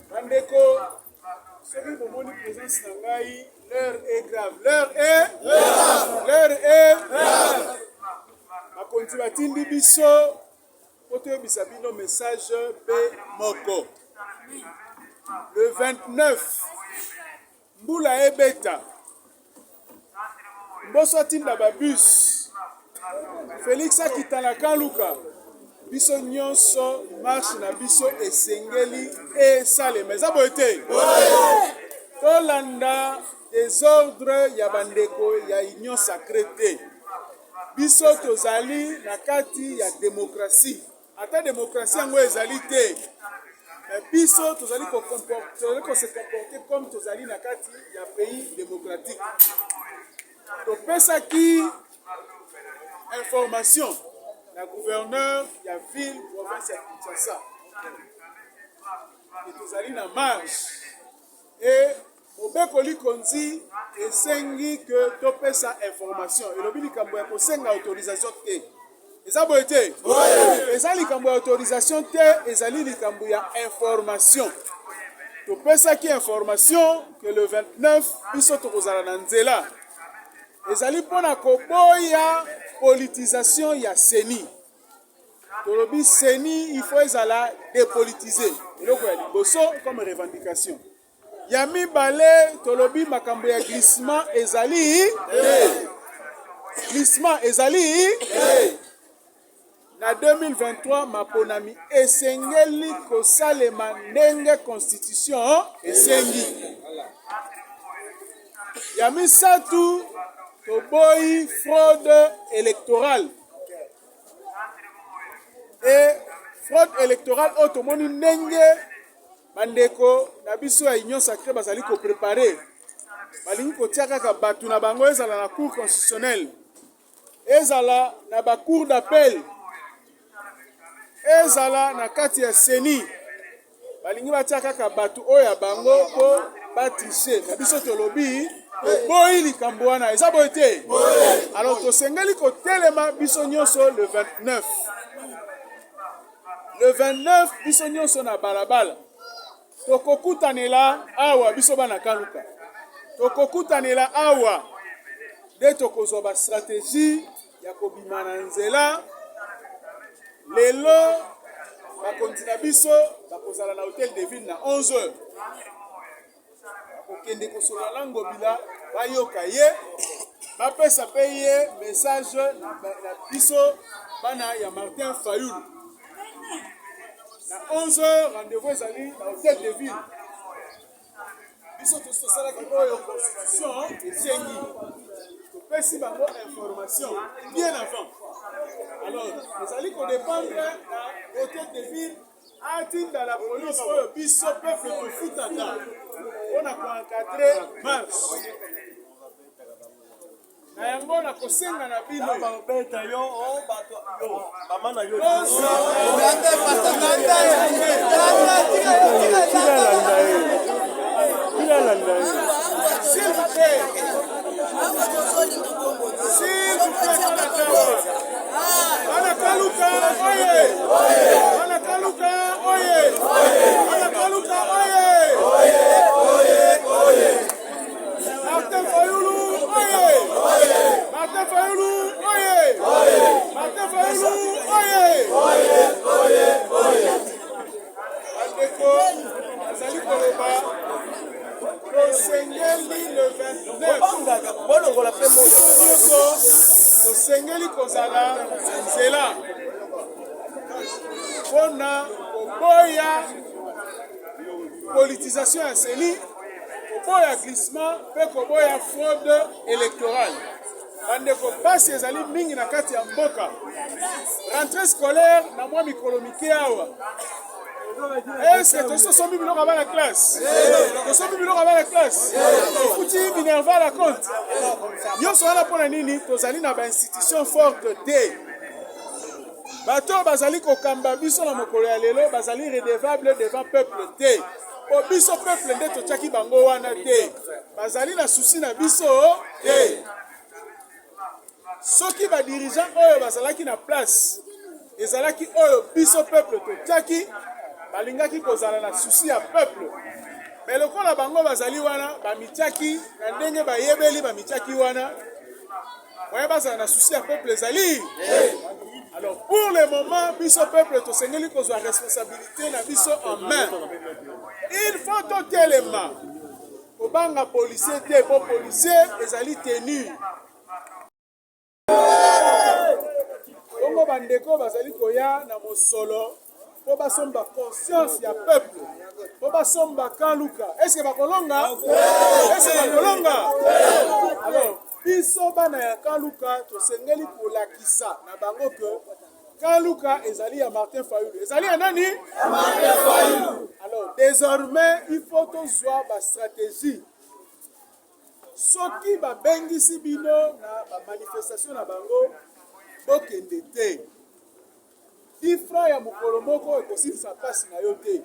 Bandeko, celui de mon présence Nangaï, l'heure est grave. L'heure est grave. Ma continuation de biso, côté bisabino message B Moko. Le 29, Mboula Ebeta, Mboso Tinda Babus, Félix Akitana Kaluka, biso nyonso marche na biso esengeli esalema eza boye te tolanda désordre ya bandeko ya union sacré te biso tozali na kati ya démocratie ata démocratie yango ezali te biso tozali se comporter comme tozali na kati ya pays démocratique topesaki information la gouverneur ya ville province ya Kinshasa et tozali na marche et mobekoli konzi esengi que topesa information elobi likambo ya kosenga autorisation te eza boye te eza likambo ya autorisation te ezali likambo ya information topesaki information que le 29 biso tokozala na nzela ezali mpona koboya politisation ya CENI. Tolobi CENI, il faut ezala dépolitiser. Eloko ya liboso comme revendication. Yami bale tolobi makambo ya glissement ezali. Glissement ezali. Na 2023 maponami esengeli kosalema ndenge constitution esengi. Yami satu toboyi fraude électorale. Et fraude électorale otomoni ndenge bandeko na biso ya union sacrée bazali ko préparer. Balingi kotia kaka batu na bango ezala na cour constitutionnelle. Ezala na ba cour d'appel. Ezala na kati ya CENI. Balingi batia kaka batu oyo ya bango po batishe. Na biso tolobi boyi likambo wana eza boye te alors tosengeli kotelema biso nyonso le 29 biso nyonso na balabala tokokutanela awa biso bana kaluka tokokutanela awa nde tokozwa ba stratégie ya kobima na nzela lelo bakonzi na biso bakozala na hôtel de ville na 11h okende kosola lango bila bayoka ye bapesa pe ye message na biso bana ya Martin Fayulu na 11h rendez-vous ezali na hôtel de ville biso tosalaki oyo constitution esengi topesi bango information bien avant alors ezali kodépendre na hôtel de ville atinda la police oyo biso peuple tofutaka mpona koencadre marche na yango na kosenga na bino babeta yo bamana yo tosengeli kozala nzela mpona koboya politisation ya CENI koboya glissement mpe koboya fraude électorale bandeko pasi ezali mingi na kati ya mboka rentrée scolaire na mwa mikolo mike awa est-ce que tosombi biloko aba na classe tosombi biloko aba na classe okuti minerva la compte nyonso wana mpona nini tozali na bainstitution forte te bato bazali kokamba biso na mokolo ya lelo bazali redevable devant peuple te po biso peuple nde totiaki bango wana te bazali na susi na biso te soki badirigeant oyo bazalaki na place ezalaki oyo biso peuple totiaki balingaki kozala na souci ya peuple. Mais lokola bango bazali wana bamitiaki na ndenge bayebeli bamitiaki wana moyen bazala na souci ya peuple ezali. Alors pour le moment biso peuple tosengeli kozwa responsabilité na biso en main. Il faut totelema kobanga policier te po policier ezali tenu. Bongo bandeko bazali koya na mosolo po basomba conscience ya peuple, po basomba Kanluka. Est-ce que bakolonga? Est-ce que bakolonga? Alors biso bana ya Kanluka tosengeli kolakisa na bango que Kanluka ezali ya Martin Fayulu. Ezali ya nani? Ya Martin Fayulu. Alors désormais il faut tozwa ba stratégie. Soki babengisi bino na ba manifestation na bango bokende te. 10 francs ya mukolo moko ekosilisa pasi na yo te.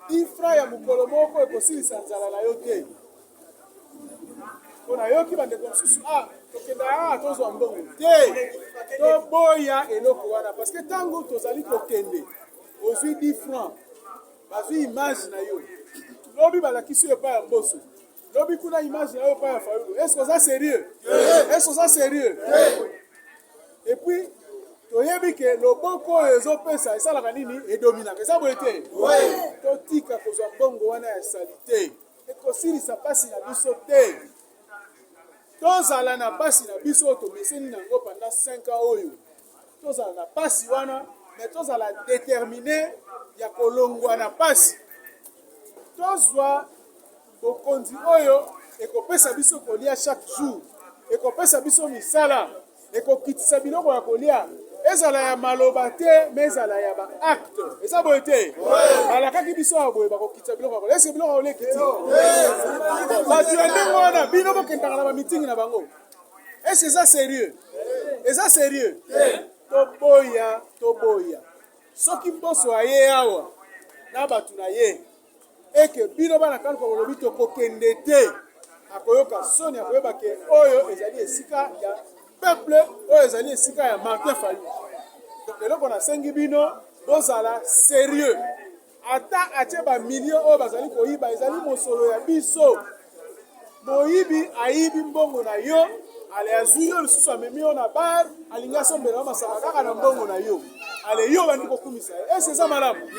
10 francs ya mukolo moko ekosilisa nzala na yo te. Pona yoki bandeko mosusu tokenda tozwa mbongo te. Toboya eloko wana parce que ntango tozali kokende ozwi 10 francs bazwi image na yo. Lobi balakisi yo epai ya mboso. Lobi kuna image na yo epai ya Fayulu. Est-ce que ça sérieux? Est-ce que ça sérieux? Et puis toyebi ke loboko oyo ezopesa esalaka nini edominaka eza boye te. Totika kozwa mbongo wana ya salite ekosilisa pasi na biso te. Tozala na pasi na biso tomeseni nango pendant 5 ans oyo. Tozala na pasi wana mais tozala déterminé ya kolongwa na pasi. Tozwa bokonzi oyo ekopesa biso kolia chaque jour, ekopesa biso misala, ekokitisa biloko ya kolia. Ezala ya maloba te, mais ezala ya ba acte. Eza boye te. Balakaki biso ya boye bakokitisa biloko ya kolia. Est-ce que biloko ya kolia kiti? Bato ya ndenge wana bino bokendaka na ba meeting na bango. Est-ce que eza sérieux? Eza sérieux? Toboya, toboya. Soki mposo aye awa na bato na ye eke bino bana Kanluka kolobi tokokende te, akoyoka soni akoyeba ke oyo ezali esika ya peuple, oyo ezali esika ya Martin Fayulu. Donc eloko nasengi bino bozala sérieux. Ata atie ba million oyo bazali koyiba ezali mosolo ya biso. Moyibi ayibi mbongo na yo, ale azwi yo lisusu amemi yo na bar, alingi asombela yo masaka kaka na mbongo na yo. Ale yo bandi kokumisa ye. Est-ce que eza malamu?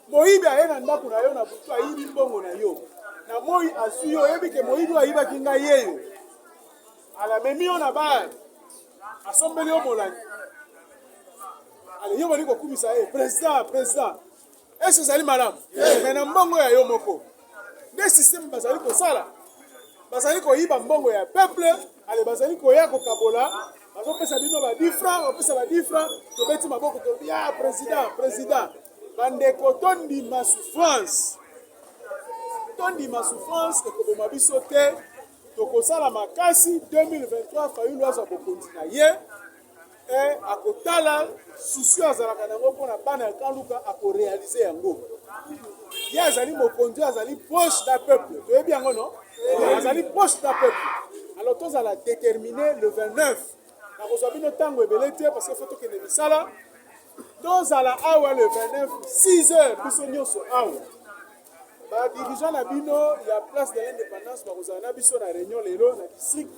Moyibi aye na ndako na yo na butu ayibi mbongo na yo. Na moi azwi yo oyebi ke moyibi ayibaki ngai yeyo. Ala memi yo na bar, asombeli yo molangi. Ale yo bandi kokumisa ye. Président. Est-ce que ezali malamu? Mais na mbongo ya yo moko. Nde système bazali kosala. Bazali koyiba mbongo ya peuple, ale bazali koya kokabola, bazopesa bino ba 10 francs, opesa ba 10 francs, tobeti maboko to ya président. Bandeko tondima souffrance. Tondima souffrance ekoboma biso te. Tokosala makasi 2023 Fayulu azwa bokonzi na ye. Et akotala souci azalaka nango mpona bana ya Kanluka akorealize yango. Ye azali mokonzi azali proche d'un peuple. Toyebi yango non? Azali proche d'un peuple. Alors tozala déterminé le 29. Nakozwa bino ntango ebele te parce que faut tokende misala. Tozala awa le 29 6h biso nyonso awa. Ba dirigeant na bino ya place de l'indépendance bakozala na biso na réunion lelo na district.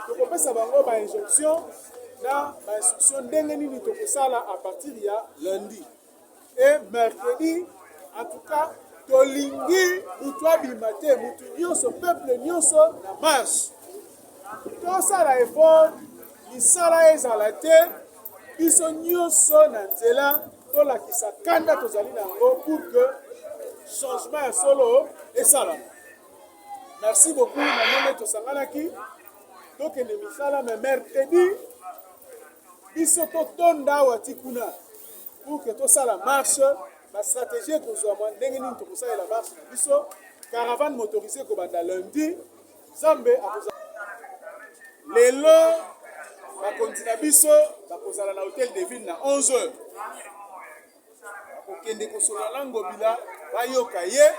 Tokopesa bango ba injonction na ba instruction ndenge nini tokosala à partir ya lundi. Et mercredi en tout cas tolingi mutu abima te, mutu nyonso peuple nyonso na marche. Tosala effort misala ezala te, biso nyonso na nzela tolakisa kanda tozali nango pour que changement ya solo esala. Merci beaucoup na ndenge tosanganaki tokende misala mais mercredi biso totonda awa tikuna pour que tosala marche. La stratégie kozwa mwa ndenge nini tokosalela marche na biso caravane motorisée kobanda lundi Zambe akozala lelo bakonzi na biso bakozala na hôtel de ville na 11h bakokende kosolola na Ngobila bayoka ye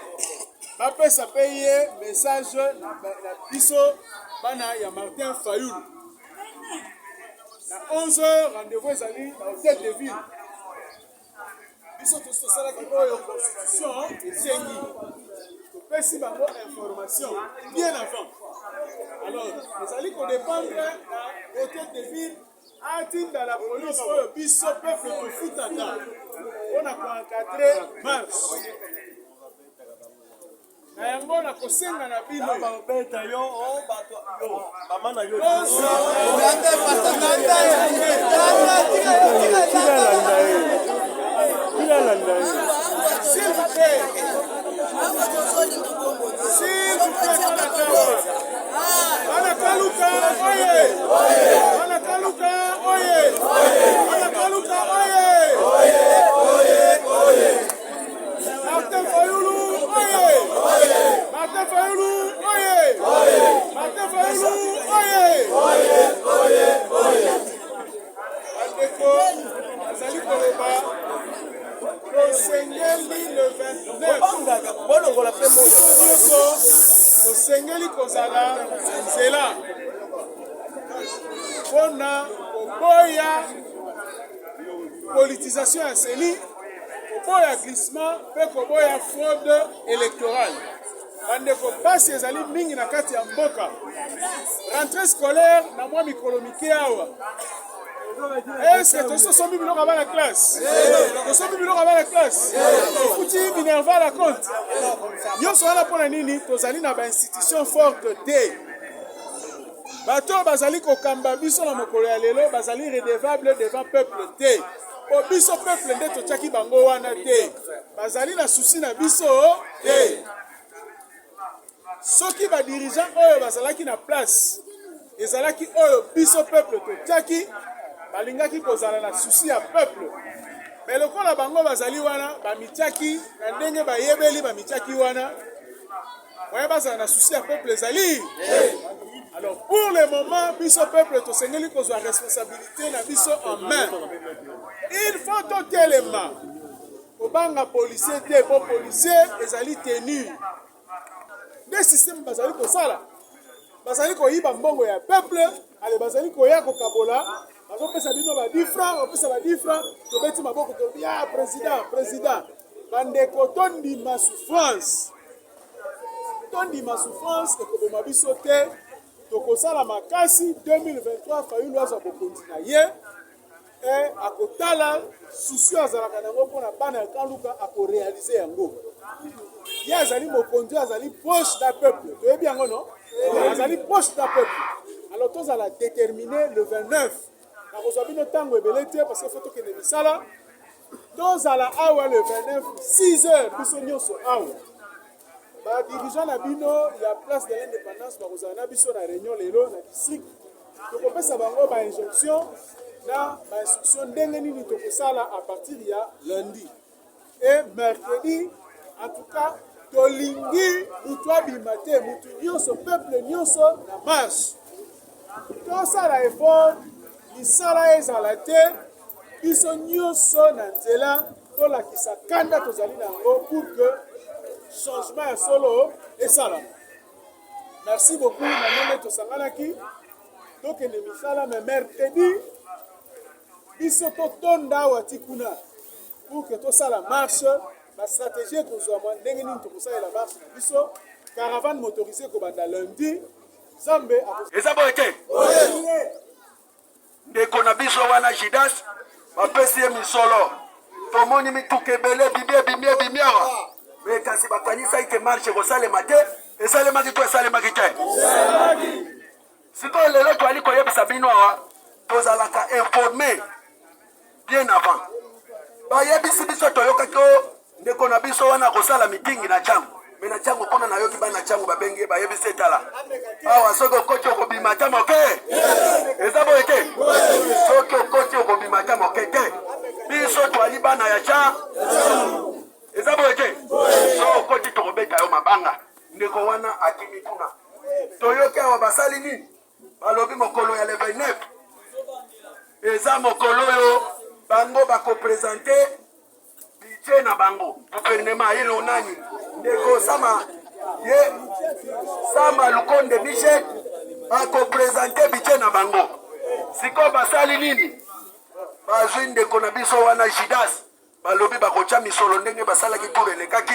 bapesa mpe ye message na biso bana ya Martin Fayulu na 11h rendez-vous ezali na hôtel de ville. biso tosalaki oyo constitution esengi topesi bango information bien avant. Alors ezali kodépendre na hôtel de ville atinda la police oyo biso peuple tofutaka mpona koencadre marche na yango na kosenga na bino babeta yo bato yo mama na yo tosengeli kozala nzela mpona koboya politisation ya seni, koboya glissement mpe koboya fraude électorale. Bandeko pasi ezali mingi na kati ya mboka. Rentrée scolaire na mwa mikolo mike awa. Est-ce que tosombi biloko aba na classe? Tosombi biloko aba na classe? Tofuti Minerva la compte. Nyonso wana mpona nini tozali na ba-institution forte te. Bato bazali kokamba biso na mokolo ya lelo bazali redevable devant peuple te. Po biso peuple nde totiaki bango wana te. Bazali na souci na biso te. Soki ba dirigeant oyo bazalaki na place ezalaki oyo biso peuple totiaki balingaki kozala na souci ya peuple. Mais lokola bango bazali wana bamitiaki na ndenge bayebeli bamitiaki wana moyen bazala na souci ya peuple ezali. Alors pour le moment biso peuple tosengeli kozwa responsabilité na biso en main. Il faut totelema kobanga policier te po policier ezali tenu des systèmes bazali kosala bazali koyiba mbongo ya peuple ale bazali koya kokabola bazopesa bino ba 10 francs opesa ba 10 francs tobeti maboko tobi ya président bandeko tondima souffrance ekoboma biso te tokosala makasi 2023 fayulu azwa bokonzi na ye akotala susi azalaka nango mpona bana ya kanluka akorealize yango. Ye azali mokonzi azali proche d'un peuple. Toyebi yango non? Azali proche d'un peuple. Alors tozala déterminé le 29. Na kozwa bino tango ebele te parce que faut tokende misala. Tozala awa le 29 6 heures biso nyonso awa. Ba dirigeant na bino ya place de l'indépendance bakozala na biso na réunion lelo na district. Tokopesa bango ba injonction na ba instruction ndenge nini tokosala à partir ya lundi et mercredi. En tout cas, tolingi mutu abima te mutu nyonso peuple nyonso na marche. Tosala effort misala ezala te biso nyonso na nzela tolakisa kanda tozali nango pour que changement ya solo esalama. Merci beaucoup na ndenge tosanganaki tokende misala mais mercredi biso totonda awa ti kuna pour que tosala marche. La stratégie que nous avons ndenge nini tokosalela marche na biso caravane motorisée kobanda lundi Zambe eza boyete ndeko na biso wana Jidas bapesi ye misolo tomoni mituka ebele bimiawa me kasi bakanisa ite marche kosalema te esalemaki to esalemaki te sikoyo lelo toali koyebisa bino awa tozalaka informé bien avant bayebisi biso toyokaki ndeko na biso wana kosala mitingi na changu me na changu mpona nayoki bana changu babenge bayebisi etala awa soki okoti okobima ta moke eza boye te soki okoti okobima ta moke te biso twali bana ya cha eza boye te so okoti tokobeta yo mabanga ndeko wana akimi kuna toyoki awa basali nini balobi mokolo ya le 29 eza mokolo oyo bango bakopresente budget na bango gouvernement yelo nani ndeko sama ye sama Lukonde Michel bakopresente budget na bango siko basali nini bazwi ndeko na biso wana Jidas balobi bakocha misolo ndenge basalaki tour elekaki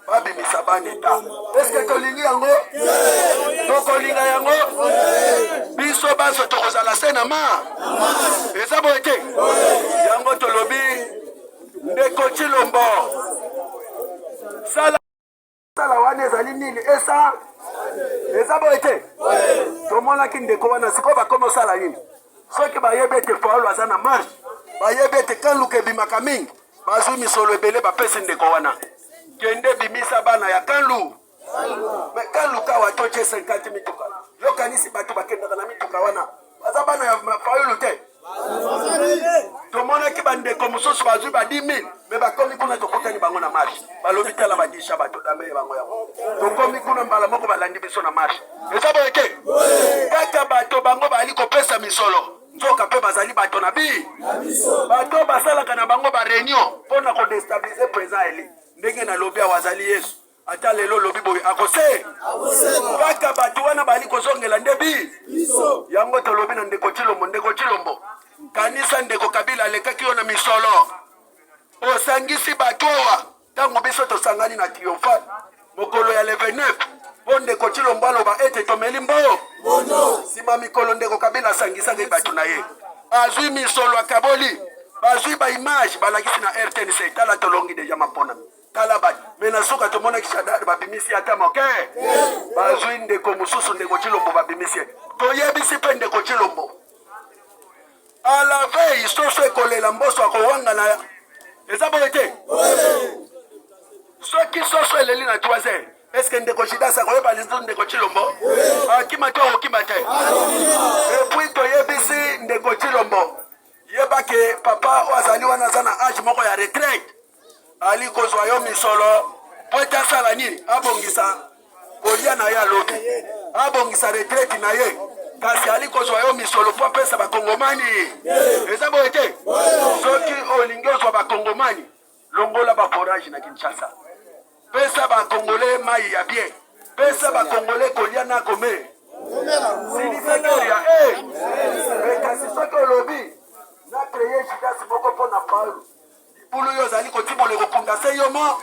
babimisa baneta. Eske tolingi yango? Tokolinga yango? Biso baso tokozala se na ma? Eza boye te? Yango tolobi ndeko Chilombo sala wana ezali nini esa? Eza boye te? Tomonaki ndeko wana siko bakoma osala nini? Soki bayebe ete Fayulu aza na marche, bayebe ete Kanluka ebimaka mingi, bazwi misolo ebele bapesi ndeko wana kende bimisa bana ya Kanlu. Me Kanluka watoche 50 mituka. Yokanisi bato bakendaka na mituka wana baza bana ya Fayulu te. Tomonaki bandeko mosusu bazwi ba 10,000 me bakomi kuna tokutani bango na marche balobi tala badisha bato dame bango yango tokomi kuna mbala moko balandi biso na marche. Eza boye te? Kaka bato bango bali kopesa misolo nzoka pe bazali bato na bi bato basalaka na bango ba réunion mpona kodestabilize président eli ndenge na lobi awazali Yesu ata lelo lobi boye akose kaka bato wana bali kozongela nde bi yango tolobi na ndeko Chilombo kanisa ndeko Kabila alekaki yo na misolo osangisi bato awa ntango biso tosangani na triomphal mokolo ya le 29 po ndeko Chilombo aloba ete tomeli mboyo sima mikolo ndeko Kabila asangisaki bato na ye azwi misolo akaboli bazwi ba image balakisi na RTNC tala tolongi deja mapona tala bato mena suka tomona kishadari babimisi ata moke bazwi ndeko mosusu ndeko Chilombo babimisi toyebisi pe ndeko Chilombo à la veille soso ekolela mboso akowanga na eza boye te? Soki soso eleli na 3h eske ndeko Judas akoyeba lizo ndeko Chilombo akima to okima te? Epuis toyebisi ndeko Chilombo yebake papa wazali wana aza na age moko ya retraite ali kozwa yo misolo po ete asala nini abongisa kolia na ye alobi abongisa retraite na ye kasi ali kozwa yo misolo po apesa bakongomani. Eza boye te? Soki olingi ozwa bakongomani longola baforage na Kinshasa pesa bakongole mai ya bien pesa bakongole kolia na kome sinifekeria kasi soki olobi na kreye Judas moko mpo na Fayulu libulu yo ozali kotimola ekokunda se yo mo.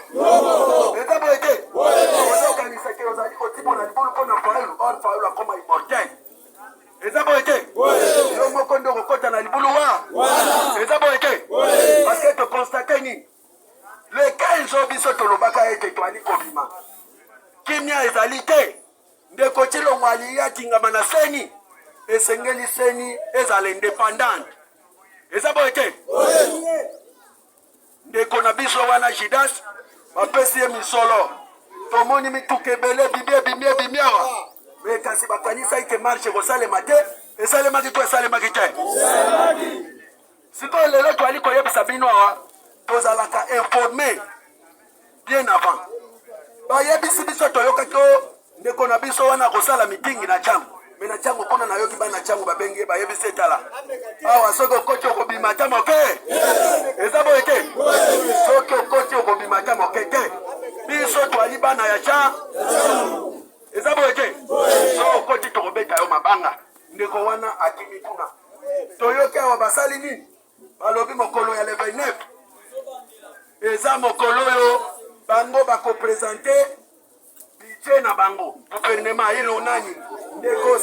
Eza boye te? Ozokanisake ozali kotimola libulu mpo na Fayulu or Fayulu akoma immortel. Eza boye te? Yo moko nde okokota na libulu wa? Eza boye te? Parce que tokonstate nini le 15 biso tolobaka ete toali kobima kimia ezali te ndeko Chilombo ali yatingama na seni esengeli seni ezala indépendante. Eza boye te? Ndeko na biso wana Judas bapesi ye misolo tomoni mituka ebele bimie awa me kasi bakanisa ite marche kosalema te esalemaki to esalemaki te. Sikoyo lelo toali koyebisa bino awa tozalaka informé bien avant bayebisi biso toyokaki ndeko na biso wana kosala mitingi na changu me na changu kuna nayoki bana changu babenge bayebisi etala awa soki okoti okobima ta moke. Eza boye te? Soki okoti okobima ta moke te biso toali bana ya cha. Eza boye te? So okoti tokobeta yo mabanga ndeko wana akimi kuna toyoki awa basali nini balobi mokolo ya le 29 eza mokolo yo bango bakopresente budget na bango gouvernement yelo nani ndeko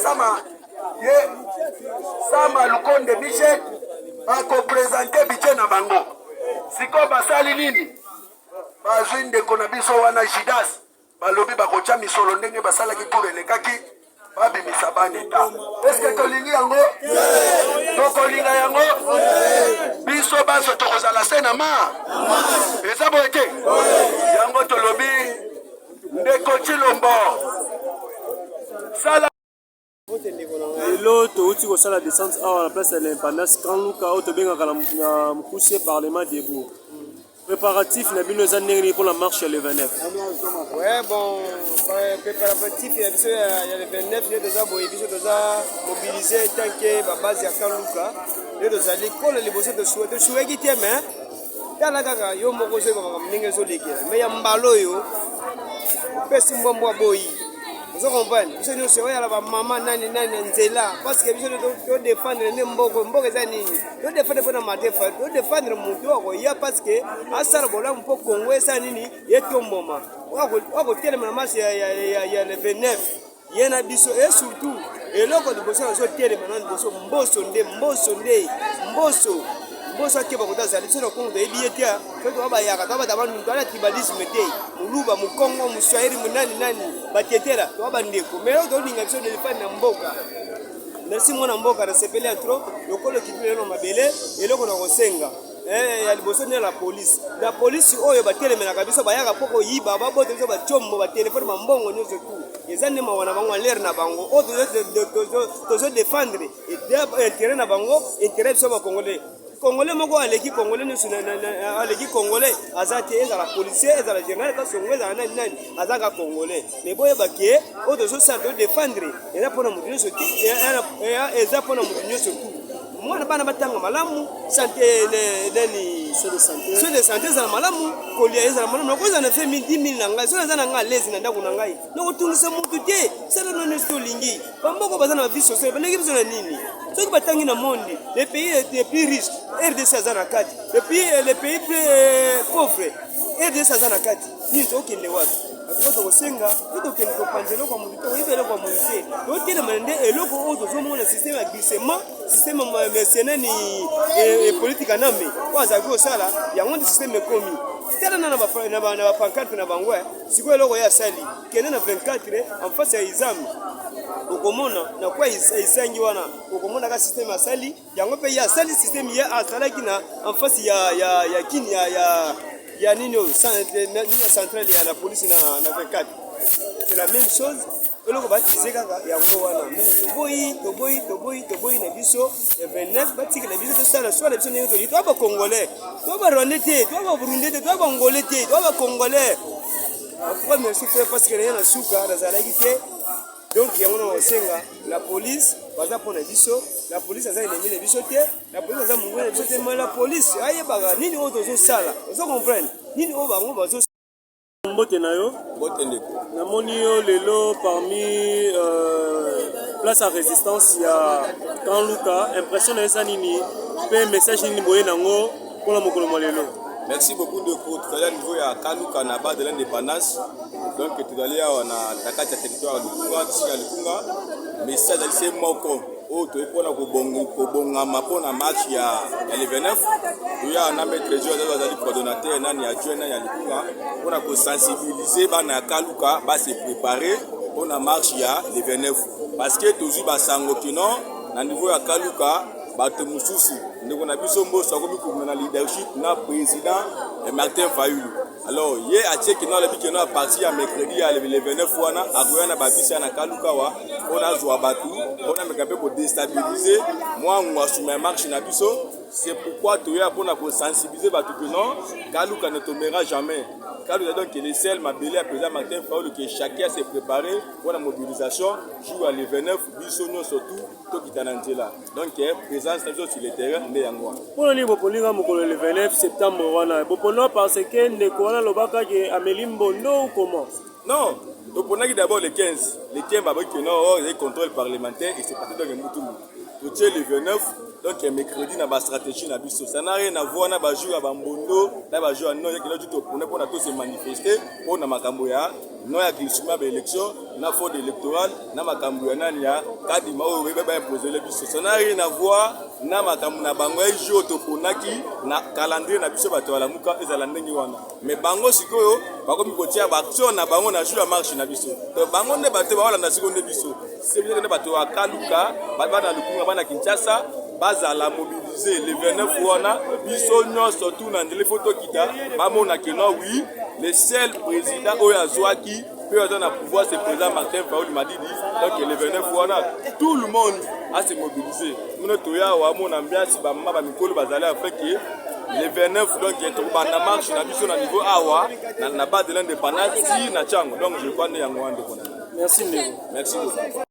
Sama Lukonde Michel akopresente budget na bango siko basali nini bazwi ndeko na biso wana Judas balobi bakocha misolo ndenge basalaki tour elekaki babimisa baneta. Eske tolingi yango? Tokolinga yango? Biso baso tokozala se na ma? Eza boye te? Yango tolobi ndeko Chilombo sala lelo touti kosala descente awa na place ya l'indépendance Kanluka oyo tobengaka na mokuse parlement debout. Préparatif na bino eza ndenge nini pour la marche ya le 29? Ouais, bon, préparatif il y a le 29, nous devons mobiliser tant que la base ya Kanluka. Nous devons aller coller les bosses de souhaiter souhaiter qui t'aime hein. Tala kaka yo moko zo ko ndenge zo lekela. Mais ya mbalo yo pesi mbombo boyi. Vous comprenez? Biso nyonso oyo ala ba mama nani nzela parce que biso to défendre ne mboko eza nini? To défendre pona matefa, to défendre mutu wako ya parce que asala bola mpo Kongo eza nini? Yetomboma. Wako telema na marche ya le 29. Yena biso et surtout eloko liboso na telema na biso mboso akeba kotaza biso na Kongo ebi etia to baba yaka to baba bantu ala tribalisme te muluba mukongo muswahili nani batetera to baba ndeko mais to linga biso de defendre na mboka. Merci mwana mboka na sepele trop lokolo kitule no mabele eloko na kosenga ya liboso na la police oyo batelemela kabisa bayaka poko yiba babote biso bachombo batelefone mambongo nyonso tu ezane mawana bango l'air na bango o to défendre et intérêt na bango intérêt biso ba Congolais moko aleki Congolais nyonso aleki Congolais azate ezala policier ezala général kasi ngweza nani azaka Congolais mais boye bakie o to so défendre eza pona mutu nyonso eza pona mutu nyonso tu mwana bana batanga malamu santé nani soin de santé za malamu kolia eza malamu na koza na fait 10,000 na ngai so eza na ngai lezi na ndako na ngai na kotungisa mutu te sala no nesto lingi bamboko bazana ba vie sociale baneki biso na nini soki batangi na monde les pays les plus riches RDC azana kati les pays plus pauvres RDC azana kati nini okende wapi atoto kosenga tokende kopanzela kwa mutu to ibele kwa mutu to tele mande eloko ozo zomo na système ya glissement système mercenaire ni politique aname kwaza ko sala ya monde système ekomi tela na ba pancarte na bangwe siko eloko ya sali kende na 24 en face ya examen okomona na kwa isangi wana okomona ka système ya sali yango pe ya sali système ya asalaki na en face ya kini ya nini centrale ya la police na 24 c'est la même chose eloko batize kaka yango wana mais toboyi na biso le 29 batiki na biso tosala soit na biso ndenge toli to ba congolais to ba rwandais te to ba burundais te to ba angolais te to ba congolais pourquoi merci frère parce que rien na suka na zalaki te donc yango na osenga la police baza pona biso la police aza ennemi na biso te la police aza mungu na biso te mais la police ayebaka nini oyo tozosala ozo comprendre nini oyo bango bazo mbote na yo namoni yo lelo parmi place à résistance ya Kanluka impression na eza nini pe message nini boye nango mpona mokolo mwa lelo. Merci beaucoup de pour tout à l'heure niveau ya Kanluka na base de l'indépendance donc tout à l'heure on a la carte territoire de Lukunga d'ici à Lukunga message à lycée moko o to epona kobongama mpona match ya le 29 toya na maître joueur azali coordonnateur nani adjoint nani ya Lukunga mpona kosensibiliser bana ya Kanluka base préparer mpona match ya le 29 parce que tozwi basango kino na niveau ya Kanluka bato mususu ndeko na biso mboso akomi komona na leadership na président Martin Fayulu alors ye atie kino le bikeno a parti ya mercredi ya le 29 wana akoya na babisa na Kanluka wa ona zwa batu ona mekape ko déstabiliser moi ngwa suma marche na biso c'est pourquoi toya pona ko sensibiliser batu que non Kanluka ne tombera jamais. Kanluka donc les seuls mabele à président Martin Fayulu que chacun s'est préparé pour la mobilisation jour à le 29 biso no surtout to kitana nzela donc présence sur le terrain nde yango mpona nini bopolinga mokolo le 29 septembre wana bopono parce que ndeko wana lobaka ke Amélie Mbondo ou comment? Non, toponaki d'abord le 15 baboki que non il y a contrôle parlementaire et c'est parti donc mutumu to le 29 donc mercredi na ba stratégie na biso ça n'a rien à voir na ba jour ba Mbondo na ba jour non yaki na tout pour na to se manifester pour na makambo ya non ya glissement ba élection na fraude électorale na makambo ya nani ya kadima o ba imposer le biso ça n'a rien à voir na makambo na bango ya jour to ponaki na calendrier na biso bato wala muka ezala ndenge wana mais bango sikoyo bakomi kotia ba action na bango na jour ya marche na biso to bango ne bato wala na seconde biso c'est bien ne bato wa Kanluka bana Lukunga bana Kinshasa bazala mobiliser le 29 wana biso nyonso tout na ndele photo kita bamona que non oui le seul président oyo azwaki peut avoir na pouvoir c'est président Martin Fayulu Madidi donc le 29 wana tout le monde a se mobiliser nous toya wa mona ambiance ba mama ba mikolo bazala afin que le 29 donc to banda marche na biso na niveau awa na base de l'indépendance si na chango donc je crois ne yango ande kona. Merci Ndeko. Merci beaucoup.